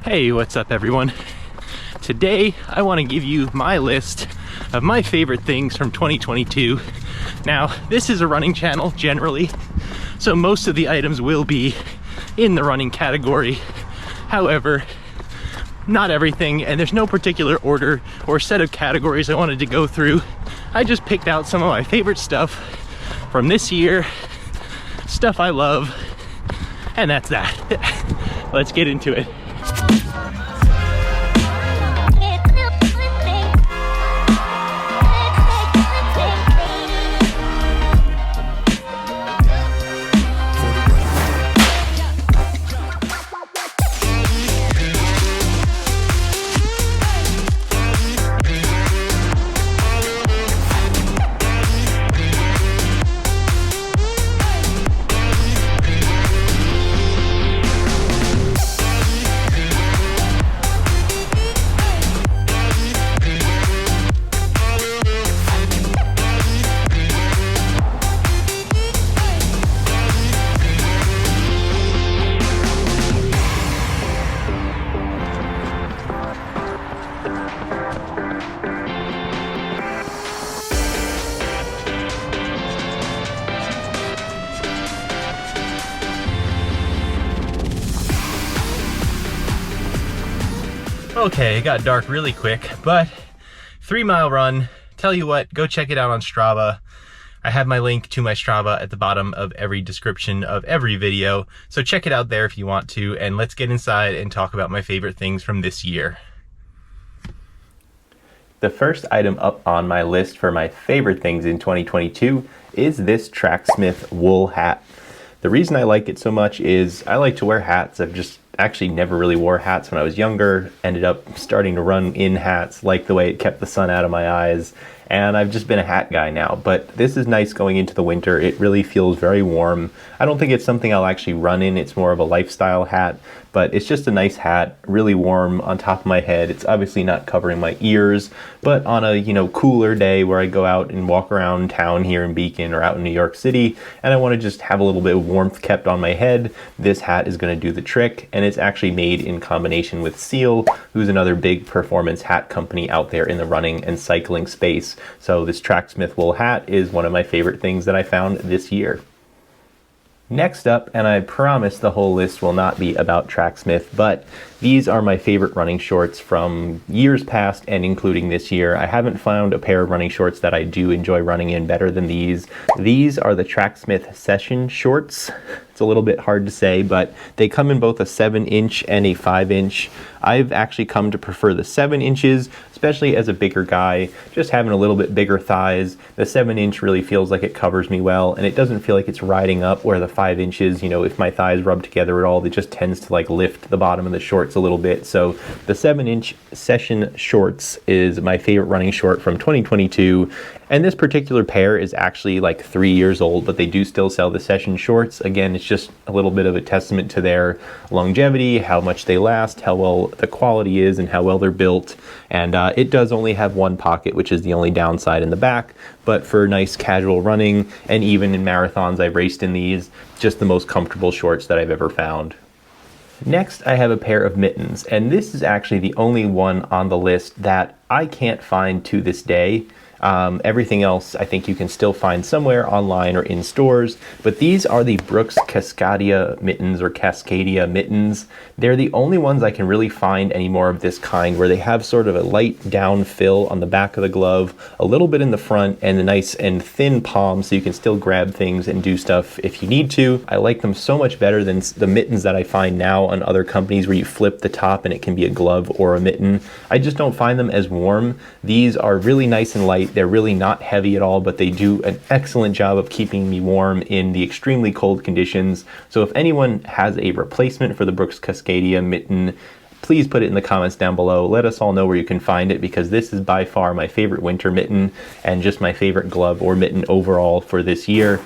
Hey, what's up everyone? Today I want to give you my list of my favorite things from 2022. Now, this is a running channel generally, so most of the items will be in the running category. However, not everything, and there's no particular order or set of categories I wanted to go through. I just picked out some of my favorite stuff from this year, stuff I love, and that's that. Let's get into it. Okay, it got dark really quick, but 3 mile run. Tell you what, go check it out on Strava. I have my link to my Strava at the bottom of every description of every video, so check it out there if you want to, and let's get inside and talk about my favorite things from this year. The first item up on my list for my favorite things in 2022 is this Tracksmith wool hat. The reason I like it so much is I like to wear hats. I've just actually never really wore hats when I was younger, ended up starting to run in hats, like the way it kept the sun out of my eyes, and I've just been a hat guy now. But this is nice going into the winter. It really feels very warm. I don't think it's something I'll actually run in. It's more of a lifestyle hat, but it's just a nice hat, really warm on top of my head. It's obviously not covering my ears, but on a cooler day where I go out and walk around town here in Beacon or out in New York City, and I want to just have a little bit of warmth kept on my head, this hat is going to do the trick. And it's actually made in combination with Seal, who's another big performance hat company out there in the running and cycling space. So this Tracksmith wool hat is one of my favorite things that I found this year. Next up, and I promise the whole list will not be about Tracksmith, but these are my favorite running shorts from years past and including this year. I haven't found a pair of running shorts that I do enjoy running in better than these. These are the Tracksmith Session shorts. It's a little bit hard to say, but they come in both a 7-inch and a 5-inch. I've actually come to prefer the 7 inches, especially as a bigger guy, just having a little bit bigger thighs. The 7-inch really feels like it covers me well, and it doesn't feel like it's riding up, where the 5 inches, if my thighs rub together at all, it just tends to lift the bottom of the shorts a little bit. So the 7-inch Session shorts is my favorite running short from 2022. And this particular pair is actually 3 years old, but they do still sell the Session shorts. Again, it's just a little bit of a testament to their longevity, how much they last, how well the quality is, and how well they're built. And it does only have one pocket, which is the only downside in the back. But for nice casual running, and even in marathons I've raced in these, just the most comfortable shorts that I've ever found. Next, I have a pair of mittens, and this is actually the only one on the list that I can't find to this day. Everything else I think you can still find somewhere online or in stores, but these are the Brooks Cascadia mittens, or Cascadia mittens. They're the only ones I can really find any more of this kind, where they have sort of a light down fill on the back of the glove, a little bit in the front, and a nice and thin palm so you can still grab things and do stuff if you need to. I like them so much better than the mittens that I find now on other companies where you flip the top and it can be a glove or a mitten. I just don't find them as warm. These are really nice and light. They're really not heavy at all, but they do an excellent job of keeping me warm in the extremely cold conditions. So if anyone has a replacement for the Brooks Cascadia mitten, please put it in the comments down below. Let us all know where you can find it, because this is by far my favorite winter mitten and just my favorite glove or mitten overall for this year.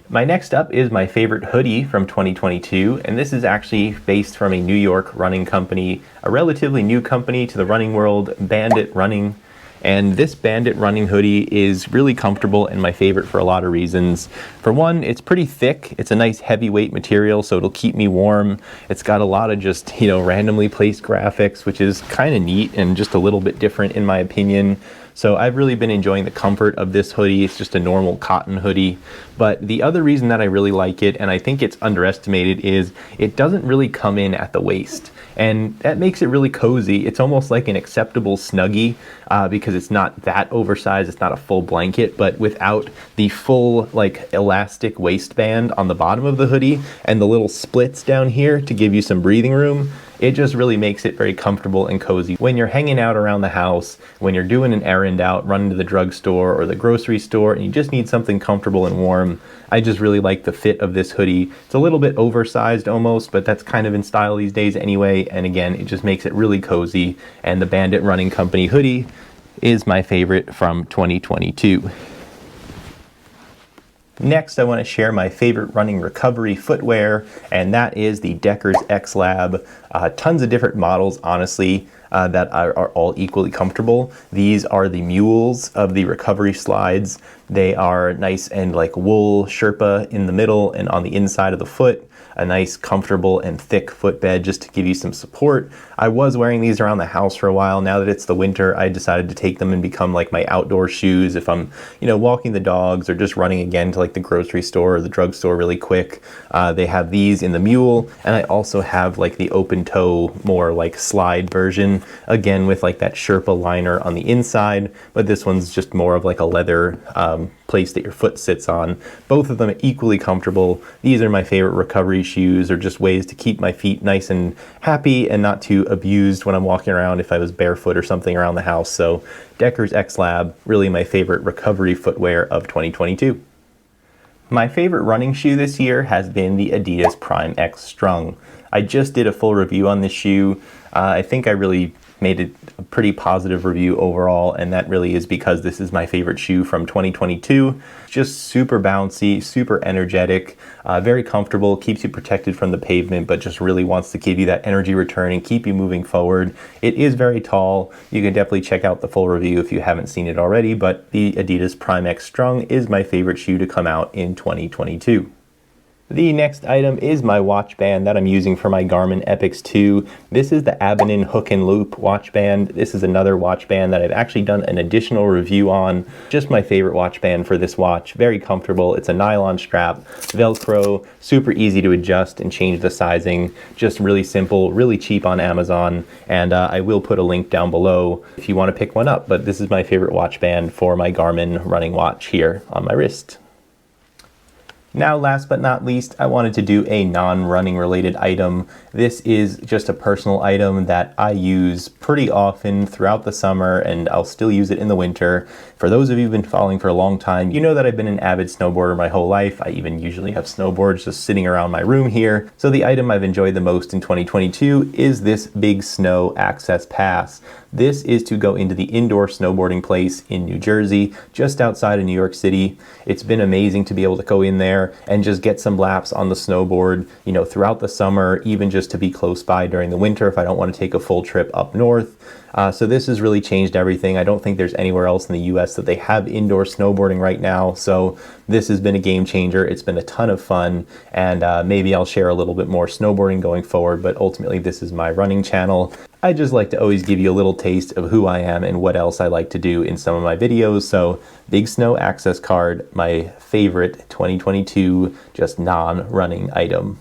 My next up is my favorite hoodie from 2022, and this is actually based from a New York running company, a relatively new company to the running world, Bandit Running. And this Bandit running hoodie is really comfortable and my favorite for a lot of reasons. For one, it's pretty thick. It's a nice heavyweight material, so it'll keep me warm. It's got a lot of just, randomly placed graphics, which is kind of neat and just a little bit different in my opinion. So I've really been enjoying the comfort of this hoodie. It's just a normal cotton hoodie. But the other reason that I really like it, and I think it's underestimated, is it doesn't really come in at the waist. And that makes it really cozy. It's almost like an acceptable Snuggie because it's not that oversized. It's not a full blanket, but without the full elastic waistband on the bottom of the hoodie and the little splits down here to give you some breathing room. It just really makes it very comfortable and cozy. When you're hanging out around the house, when you're doing an errand out, running to the drugstore or the grocery store, and you just need something comfortable and warm, I just really like the fit of this hoodie. It's a little bit oversized almost, but that's kind of in style these days anyway. And again, it just makes it really cozy. And the Bandit Running Company hoodie is my favorite from 2022. Next, I want to share my favorite running recovery footwear, and that is the Deckers X Lab. Tons of different models, honestly, that are all equally comfortable. These are the mules of the recovery slides. They are nice and wool Sherpa in the middle and on the inside of the foot. A nice, comfortable, and thick footbed just to give you some support. I was wearing these around the house for a while. Now that it's the winter, I decided to take them and become my outdoor shoes if I'm, walking the dogs or just running again to the grocery store or the drugstore really quick. They have these in the mule, and I also have the open toe, more slide version, again with that Sherpa liner on the inside, but this one's just more of a leather place that your foot sits on. Both of them are equally comfortable. These are my favorite recovery shoes, or just ways to keep my feet nice and happy and not too abused when I'm walking around if I was barefoot or something around the house. So Deckers X Lab, really my favorite recovery footwear of 2022. My favorite running shoe this year has been the Adidas Prime X Strung. I just did a full review on this shoe. I think I really made it a pretty positive review overall, and that really is because this is my favorite shoe from 2022. Just super bouncy, super energetic, very comfortable, keeps you protected from the pavement, but just really wants to give you that energy return and keep you moving forward. It is very tall. You can definitely check out the full review if you haven't seen it already, but the Adidas Prime X Strung is my favorite shoe to come out in 2022. The next item is my watch band that I'm using for my Garmin Epix 2. This is the Abonin Hook and Loop watch band. This is another watch band that I've actually done an additional review on. Just my favorite watch band for this watch. Very comfortable. It's a nylon strap, Velcro, super easy to adjust and change the sizing. Just really simple, really cheap on Amazon. And I will put a link down below if you want to pick one up. But this is my favorite watch band for my Garmin running watch here on my wrist. Now, last but not least, I wanted to do a non-running related item. This is just a personal item that I use pretty often throughout the summer, and I'll still use it in the winter. For those of you who've been following for a long time, you know that I've been an avid snowboarder my whole life. I even usually have snowboards just sitting around my room here. So the item I've enjoyed the most in 2022 is this Big Snow Access Pass. This is to go into the indoor snowboarding place in New Jersey, just outside of New York City. It's been amazing to be able to go in there and just get some laps on the snowboard, throughout the summer, even just to be close by during the winter if I don't want to take a full trip up north. So this has really changed everything. I don't think there's anywhere else in the US that they have indoor snowboarding right now. So this has been a game changer. It's been a ton of fun, and maybe I'll share a little bit more snowboarding going forward, but ultimately this is my running channel. I just like to always give you a little taste of who I am and what else I like to do in some of my videos. So Big Snow Access Card, my favorite 2022 just non-running item.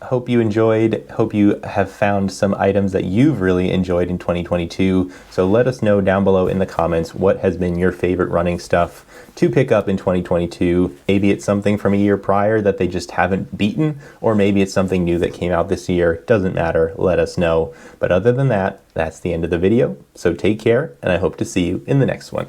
Hope you enjoyed. Hope you have found some items that you've really enjoyed in 2022. So let us know down below in the comments what has been your favorite running stuff to pick up in 2022. Maybe it's something from a year prior that they just haven't beaten, or maybe it's something new that came out this year. Doesn't matter. Let us know. But other than that, that's the end of the video. So take care, and I hope to see you in the next one.